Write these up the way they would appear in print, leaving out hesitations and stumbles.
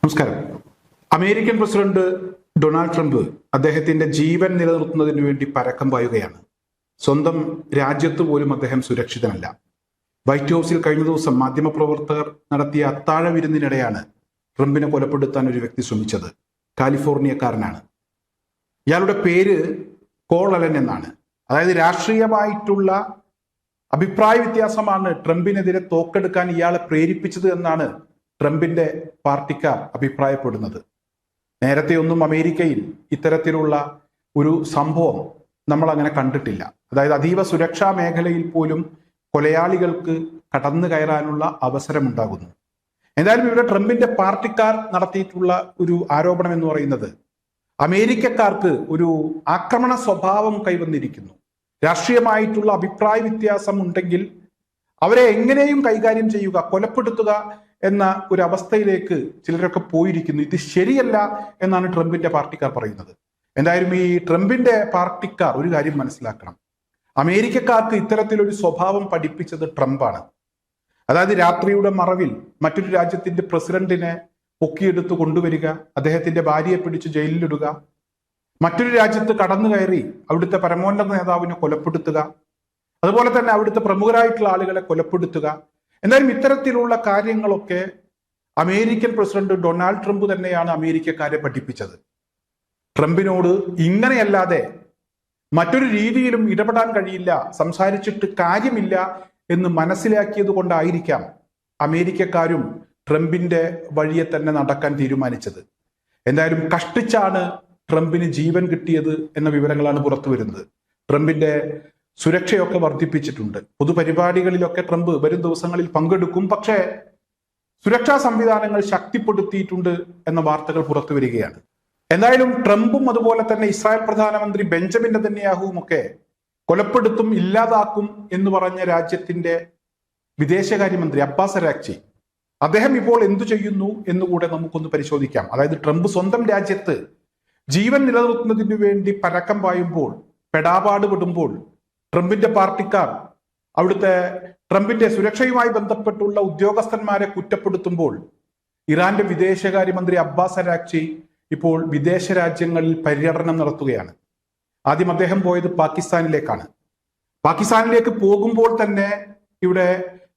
നമസ്കാരം. American president Donald Trump അദ്ദേഹത്തിന്റെ ജീവൻ നിലനിർത്തുന്നതിന് വേണ്ടി പരക്കം പായുകയാണ്. സ്വന്തം രാജ്യത്ത് പോലും അദ്ദേഹം സുരക്ഷിതനല്ല. വൈറ്റ് ഹൗസിൽ കഴിഞ്ഞ ദിവസം മാധ്യമപ്രവർത്തകർ നടത്തിയ അത്താഴ വിരുന്നിനിടെയാണ് ട്രംപിനെ കൊലപ്പെടുത്താൻ ഒരു വ്യക്തി ശ്രമിച്ചത്. കാലിഫോർണിയക്കാരനാണ്. ഇയാളുടെ പേര് കോൾ അലൻ എന്നാണ്. അതായത് രാഷ്ട്രീയമായിട്ടുള്ള അഭിപ്രായ വ്യത്യാസമാണ് ട്രംപിനെതിരെ തോക്കെടുക്കാൻ ഇയാളെ പ്രേരിപ്പിച്ചത് എന്നാണ് ട്രംപിന്റെ പാർട്ടിക്കാർ അഭിപ്രായപ്പെടുന്നത്. നേരത്തെ ഒന്നും അമേരിക്കയിൽ ഇത്തരത്തിലുള്ള ഒരു സംഭവം നമ്മൾ അങ്ങനെ കണ്ടിട്ടില്ല. അതായത് അതീവ സുരക്ഷാ മേഖലയിൽ പോലും കൊലയാളികൾക്ക് കടന്നു കയറാനുള്ള അവസരമുണ്ടാകുന്നു. എന്തായാലും ഇവിടെ ട്രംപിന്റെ പാർട്ടിക്കാർ നടത്തിയിട്ടുള്ള ഒരു ആരോപണം എന്ന് പറയുന്നത് അമേരിക്കക്കാർക്ക് ഒരു ആക്രമണ സ്വഭാവം കൈവന്നിരിക്കുന്നു. രാഷ്ട്രീയമായിട്ടുള്ള അഭിപ്രായ വ്യത്യാസം ഉണ്ടെങ്കിൽ അവരെ എങ്ങനെയും കൈകാര്യം ചെയ്യുക, കൊലപ്പെടുത്തുക എന്ന ഒരു അവസ്ഥയിലേക്ക് ചിലരൊക്കെ പോയിരിക്കുന്നു. ഇത് ശരിയല്ല എന്നാണ് ട്രംപിന്റെ പാർട്ടിക്കാർ പറയുന്നത്. എന്തായാലും ഈ ട്രംപിന്റെ പാർട്ടിക്കാർ ഒരു കാര്യം മനസ്സിലാക്കണം. അമേരിക്കക്കാർക്ക് ഇത്തരത്തിലൊരു സ്വഭാവം പഠിപ്പിച്ചത് ട്രംപാണ്. അതായത് രാത്രിയുടെ മറവിൽ മറ്റൊരു രാജ്യത്തിന്റെ പ്രസിഡന്റിനെ പൊക്കിയെടുത്ത് കൊണ്ടുവരിക, അദ്ദേഹത്തിന്റെ ഭാര്യയെ പിടിച്ച് ജയിലിലിടുക, മറ്റൊരു രാജ്യത്ത് കടന്നു കയറി അവിടുത്തെ പരമോന്നത നേതാവിനെ കൊലപ്പെടുത്തുക, അതുപോലെ തന്നെ അവിടുത്തെ പ്രമുഖരായിട്ടുള്ള ആളുകളെ കൊലപ്പെടുത്തുക. എന്തായാലും ഇത്തരത്തിലുള്ള കാര്യങ്ങളൊക്കെ അമേരിക്കൻ പ്രസിഡന്റ് ഡൊണാൾഡ് ട്രംപ് തന്നെയാണ് അമേരിക്കക്കാരെ പഠിപ്പിച്ചത്. ട്രംപിനോട് ഇങ്ങനെയല്ലാതെ മറ്റൊരു രീതിയിലും ഇടപെടാൻ കഴിയില്ല, സംസാരിച്ചിട്ട് കാര്യമില്ല എന്ന് മനസ്സിലാക്കിയത് കൊണ്ടായിരിക്കാം അമേരിക്കക്കാരും ട്രംപിന്റെ വഴിയെ തന്നെ നടക്കാൻ തീരുമാനിച്ചത്. എന്തായാലും കഷ്ടിച്ചാണ് ട്രംപിന് ജീവൻ കിട്ടിയത് എന്ന വിവരങ്ങളാണ് പുറത്തു വരുന്നത്. ട്രംപിന്റെ സുരക്ഷയൊക്കെ വർദ്ധിപ്പിച്ചിട്ടുണ്ട്. പൊതുപരിപാടികളിലൊക്കെ ട്രംപ് വരും ദിവസങ്ങളിൽ പങ്കെടുക്കും. പക്ഷേ സുരക്ഷാ സംവിധാനങ്ങൾ ശക്തിപ്പെടുത്തിയിട്ടുണ്ട് എന്ന വാർത്തകൾ പുറത്തു വരികയാണ്. എന്തായാലും ട്രംപും അതുപോലെ തന്നെ ഇസ്രായേൽ പ്രധാനമന്ത്രി ബെഞ്ചമിൻ നെതന്യാഹുവും ഒക്കെ കൊലപ്പെടുത്തും, ഇല്ലാതാക്കും എന്ന് പറഞ്ഞ രാജ്യത്തിന്റെ വിദേശകാര്യമന്ത്രി അബ്ബാസ് അരാക്ചി അദ്ദേഹം ഇപ്പോൾ എന്തു ചെയ്യുന്നു എന്നുകൂടെ നമുക്കൊന്ന് പരിശോധിക്കാം. അതായത് ട്രംപ് സ്വന്തം രാജ്യത്ത് ജീവൻ നിലനിർത്തുന്നതിനു വേണ്ടി പരക്കം പായുമ്പോൾ, പെടാപാട് പെടുമ്പോൾ, ട്രംപിന്റെ പാർട്ടിക്കാർ അവിടുത്തെ ട്രംപിന്റെ സുരക്ഷയുമായി ബന്ധപ്പെട്ടുള്ള ഉദ്യോഗസ്ഥന്മാരെ കുറ്റപ്പെടുത്തുമ്പോൾ ഇറാന്റെ വിദേശകാര്യമന്ത്രി അബ്ബാസ് അരാക്ചി ഇപ്പോൾ വിദേശ രാജ്യങ്ങളിൽ പര്യടനം നടത്തുകയാണ്. ആദ്യം അദ്ദേഹം പോയത് പാകിസ്ഥാനിലേക്കാണ്. പാകിസ്ഥാനിലേക്ക് പോകുമ്പോൾ തന്നെ ഇവിടെ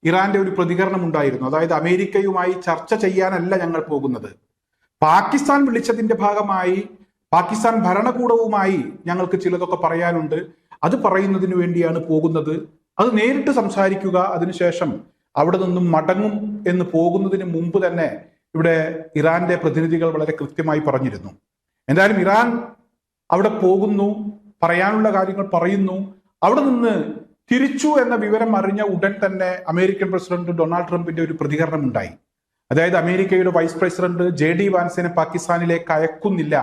ഇറാന്റെ ഒരു പ്രതികരണം ഉണ്ടായിരുന്നു. അതായത് അമേരിക്കയുമായി ചർച്ച ചെയ്യാനല്ല ഞങ്ങൾ പോകുന്നത്, പാകിസ്ഥാൻ വിളിച്ചതിന്റെ ഭാഗമായി പാകിസ്ഥാൻ ഭരണകൂടവുമായി ഞങ്ങൾക്ക് ചിലതൊക്കെ പറയാനുണ്ട്, അത് പറയുന്നതിന് വേണ്ടിയാണ് പോകുന്നത്, അത് നേരിട്ട് സംസാരിക്കുക, അതിനുശേഷം അവിടെ നിന്നും മടങ്ങും എന്ന് പോകുന്നതിന് മുമ്പ് തന്നെ ഇവിടെ ഇറാന്റെ പ്രതിനിധികൾ വളരെ കൃത്യമായി പറഞ്ഞിരുന്നു. എന്തായാലും ഇറാൻ അവിടെ പോകുന്നു, പറയാനുള്ള കാര്യങ്ങൾ പറയുന്നു. അവിടെ നിന്ന് തിരിച്ചു എന്ന വിവരം അറിഞ്ഞ ഉടൻ തന്നെ അമേരിക്കൻ പ്രസിഡന്റ് ഡൊണാൾഡ് ട്രംപിന്റെ ഒരു പ്രതികരണം ഉണ്ടായി. അതായത് അമേരിക്കയുടെ വൈസ് പ്രസിഡന്റ് JD വാൻസിനെ പാകിസ്ഥാനിലേക്ക് അയക്കുന്നില്ല,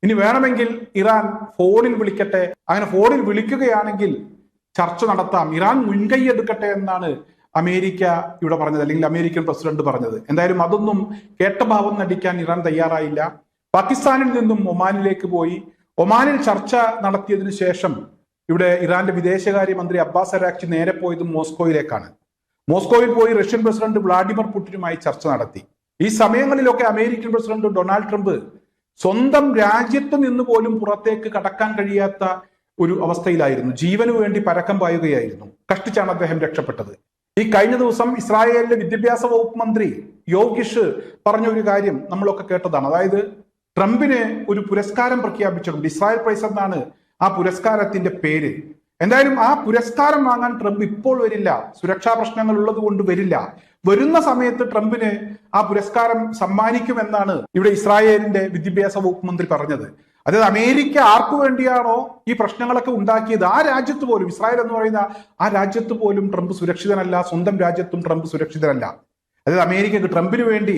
ഇനി വേണമെങ്കിൽ ഇറാൻ ഫോണിൽ വിളിക്കട്ടെ, അങ്ങനെ ഫോണിൽ വിളിക്കുകയാണെങ്കിൽ ചർച്ച നടത്താം, ഇറാൻ മുൻകൈ എടുക്കട്ടെ എന്നാണ് അമേരിക്ക ഇവിടെ പറഞ്ഞത്, അല്ലെങ്കിൽ അമേരിക്കൻ പ്രസിഡന്റ് പറഞ്ഞത്. എന്തായാലും അതൊന്നും കേട്ട ഭാവം നടിക്കാൻ ഇറാൻ തയ്യാറായില്ല. പാകിസ്ഥാനിൽ നിന്നും ഒമാനിലേക്ക് പോയി. ഒമാനിൽ ചർച്ച നടത്തിയതിനു ശേഷം ഇവിടെ ഇറാന്റെ വിദേശകാര്യമന്ത്രി അബ്ബാസ് അരാക്ചി നേരെ പോയത് മോസ്കോയിലേക്കാണ്. മോസ്കോയിൽ പോയി റഷ്യൻ പ്രസിഡന്റ് വ്ളാഡിമിർ പുടിനുമായി ചർച്ച നടത്തി. ഈ സമയങ്ങളിലൊക്കെ അമേരിക്കൻ പ്രസിഡന്റ് ഡൊണാൾഡ് ട്രംപ് സ്വന്തം രാജ്യത്ത് നിന്ന് പോലും പുറത്തേക്ക് കടക്കാൻ കഴിയാത്ത ഒരു അവസ്ഥയിലായിരുന്നു. ജീവന് വേണ്ടി പരക്കം പായുകയായിരുന്നു. കഷ്ടിച്ചാണ് അദ്ദേഹം രക്ഷപ്പെട്ടത്. ഈ കഴിഞ്ഞ ദിവസം ഇസ്രായേലിലെ വിദ്യാഭ്യാസ വകുപ്പ് മന്ത്രി യോഗിഷ് പറഞ്ഞ ഒരു കാര്യം നമ്മളൊക്കെ കേട്ടതാണ്. അതായത് ട്രംപിന് ഒരു പുരസ്കാരം പ്രഖ്യാപിച്ചിട്ടുണ്ട്. ഇസ്രായേൽ പ്രൈസ് എന്നാണ് ആ പുരസ്കാരത്തിന്റെ പേര്. എന്തായാലും ആ പുരസ്കാരം വാങ്ങാൻ ട്രംപ് ഇപ്പോൾ വരില്ല, സുരക്ഷാ പ്രശ്നങ്ങൾ ഉള്ളത് കൊണ്ട് വരില്ല. വരുന്ന സമയത്ത് ട്രംപിന് ആ പുരസ്കാരം സമ്മാനിക്കുമെന്നാണ് ഇവിടെ ഇസ്രായേലിന്റെ വിദ്യാഭ്യാസ വകുപ്പ് മന്ത്രി പറഞ്ഞത്. അതായത് അമേരിക്ക ആർക്കു വേണ്ടിയാണോ ഈ പ്രശ്നങ്ങളൊക്കെ ഉണ്ടാക്കിയത്, ആ രാജ്യത്ത് പോലും, ഇസ്രായേൽ എന്ന് പറയുന്ന ആ രാജ്യത്ത് പോലും ട്രംപ് സുരക്ഷിതനല്ല, സ്വന്തം രാജ്യത്തും ട്രംപ് സുരക്ഷിതനല്ല. അതായത് അമേരിക്കക്ക് ട്രംപിന് വേണ്ടി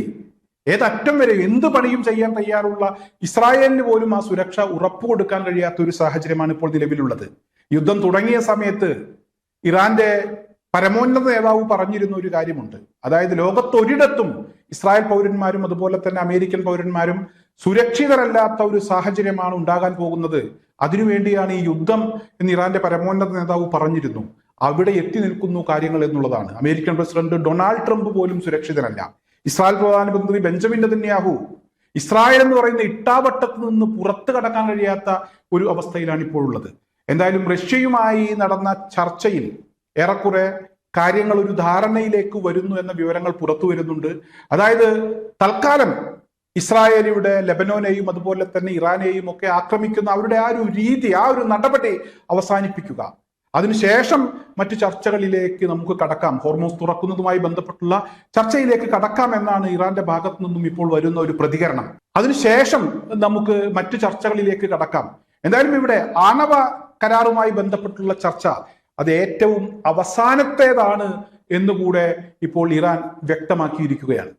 ഏതറ്റം വരെ എന്ത് പണിയും ചെയ്യാൻ തയ്യാറുള്ള ഇസ്രായേലിന് പോലും ആ സുരക്ഷ ഉറപ്പുകൊടുക്കാൻ കഴിയാത്ത ഒരു സാഹചര്യമാണ് ഇപ്പോൾ നിലവിലുള്ളത്. യുദ്ധം തുടങ്ങിയ സമയത്ത് ഇറാന്റെ പരമോന്നത നേതാവ് പറഞ്ഞിരുന്ന ഒരു കാര്യമുണ്ട്. അതായത് ലോകത്തൊരിടത്തും ഇസ്രായേൽ പൗരന്മാരും അതുപോലെ തന്നെ അമേരിക്കൻ പൗരന്മാരും സുരക്ഷിതരല്ലാത്ത ഒരു സാഹചര്യമാണ് ഉണ്ടാകാൻ പോകുന്നത്, അതിനുവേണ്ടിയാണ് ഈ യുദ്ധം എന്ന് ഇറാന്റെ പരമോന്നത നേതാവ് പറഞ്ഞിരുന്നു. അവിടെ എത്തി നിൽക്കുന്നു കാര്യങ്ങൾ എന്നുള്ളതാണ്. അമേരിക്കൻ പ്രസിഡന്റ് ഡൊണാൾഡ് ട്രംപ് പോലും സുരക്ഷിതനല്ല. ഇസ്രായേൽ പ്രധാനമന്ത്രി ബെഞ്ചമിൻ നെതന്യാഹു ഇസ്രായേൽ എന്ന് പറയുന്ന ഇട്ടാവട്ടത്ത് നിന്ന് പുറത്തു കടക്കാൻ കഴിയാത്ത ഒരു അവസ്ഥയിലാണ് ഇപ്പോൾ ഉള്ളത്. എന്തായാലും റഷ്യയുമായി നടന്ന ചർച്ചയിൽ ഏറെക്കുറെ കാര്യങ്ങൾ ഒരു ധാരണയിലേക്ക് വരുന്നു എന്ന വിവരങ്ങൾ പുറത്തു വരുന്നുണ്ട്. അതായത് തൽക്കാലം ഇസ്രായേലിയുടെ ലെബനോനെയും അതുപോലെ തന്നെ ഇറാനെയും ഒക്കെ ആക്രമിക്കുന്ന അവരുടെ ആ ഒരു രീതി, ആ ഒരു നടപടി അവസാനിപ്പിക്കുക. അതിനുശേഷം മറ്റു ചർച്ചകളിലേക്ക് നമുക്ക് കടക്കാം. ഹോർമോസ് തുറക്കുന്നതുമായി ബന്ധപ്പെട്ടുള്ള ചർച്ചയിലേക്ക് കടക്കാം എന്നാണ് ഇറാന്റെ ഭാഗത്തു നിന്നും ഇപ്പോൾ വരുന്ന ഒരു പ്രതികരണം. അതിനുശേഷം നമുക്ക് മറ്റു ചർച്ചകളിലേക്ക് കടക്കാം. എന്തായാലും ഇവിടെ ആണവ കരാറുമായി ബന്ധപ്പെട്ടുള്ള ചർച്ച അത് ഏറ്റവും അവസാനത്തേതാണ് എന്നുകൂടെ ഇപ്പോൾ ഇറാൻ വ്യക്തമാക്കിയിരിക്കുകയാണ്.